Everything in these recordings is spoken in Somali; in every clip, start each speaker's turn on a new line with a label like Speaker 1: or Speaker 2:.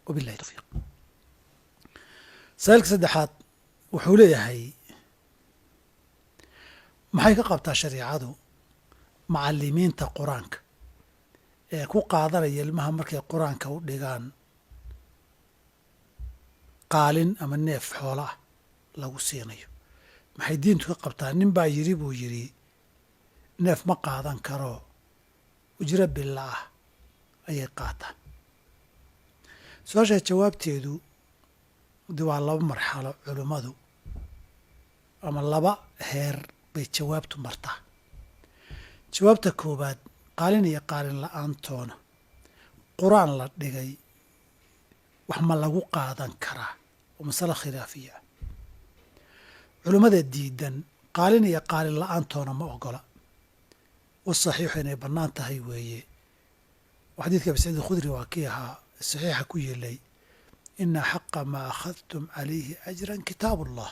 Speaker 1: wabillahi tawfiiq. sa'ilka saddexaad wuxuu leeyahay maxay ka qabtaa shariicadu macallimiinta qur-aanka ee ku qaadanaya ilmaha markay qur-aanka u dhigaan qaalin ama neef xoolo ah lagu siinayo, maxay diintu ka qabtaa? nin baa yidhi buu yidhi neef ma qaadan karo, ujro billa ah ayay qaataan. su-aashaa jawaabteedu de waa laba marxalo culummadu ama laba heer bay jawaabtu martaa. jawaabta koowaad, qaalin iyo qaalin la-aantoona qur-aan la dhigay wax ma lagu qaadan karaa? waa masalo khilaafiya ah. culummada diidan qaalin iyo qaalin la-aantoona ma ogola. wasaxiixu inay bannaan tahay weeye. xadiidka abi saciid alkhudri waa kii ahaa saxiixa ku yeelay ina xaqa maa akhadtum calayhi ajran kitaabu ullah.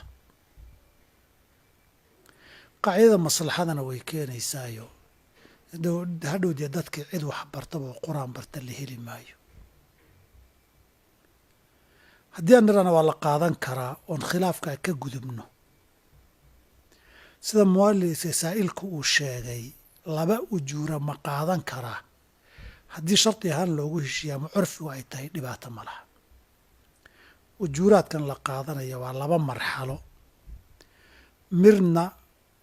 Speaker 1: qaacidada maslaxadana way keenaysaayo hadhow dee dadkii cid wax bartaba oo qur-aan barta la heli maayo. haddii aan nirana waa la qaadan karaa oon khilaafkaa ka gudubno, sida mualifka saa'ilku uu sheegay laba ujuura ma qaadan karaa haddii shardi ahaan loogu heshiiya ama curfigu ay tahay dhibaato ma laha. ujuuraadkan la qaadanaya waa laba marxalo, midna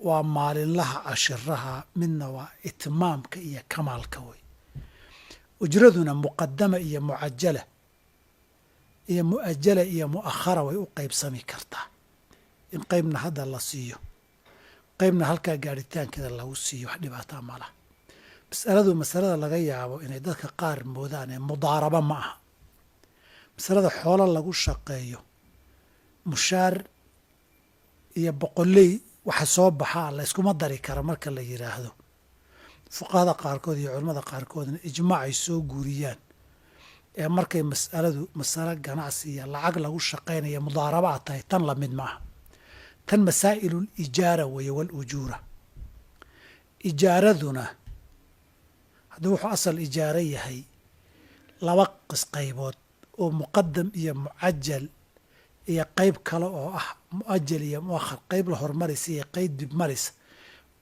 Speaker 1: waa maalinlaha cashiraha, midna waa itmaamka iyo kamaalka wey. ujraduna muqadama iyo mucajala iyo mu'ajala iyo mu'akhara way u qaybsami kartaa, in qaybna hadda la siiyo qaybna halkaa gaaritaankeeda lagu siiyo, wax dhibaataa ma laha. masaladu masalada laga yaabo inay dadka qaar moodaan ee mudaaraba ma aha. masalada xoolo lagu shaqeeyo, mushaar iyo boqoley waxa soo baxaa la yskuma dari kara marka la yidhaahdo. fuqahada qaarkood iyo culimmada qaarkoodna ijmaac ay soo guuriyaan ee markay mas'aladu masalo ganacsi iyo lacag lagu shaqaynaya mudaarabaa tahay, tan la mid maaha. tan masaa'ilul ijaara weeye walujuura. ijaaraduna haddii wuxuu asal ijaaro yahay laba qaybood oo muqadam iyo mucajal iyo qayb kale oo ah mu'ajal iyo muakhar, qayb la hormaraysa iyo qayb dib maris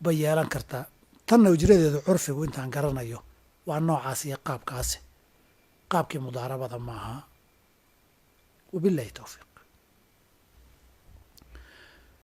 Speaker 1: bay yeelan kartaa. tanna ujradeedu curfigu intaan garanayo waa noocaas iyo qaabkaasi, qaabkii mudaarabada maaha. wabillahi tawfiiq.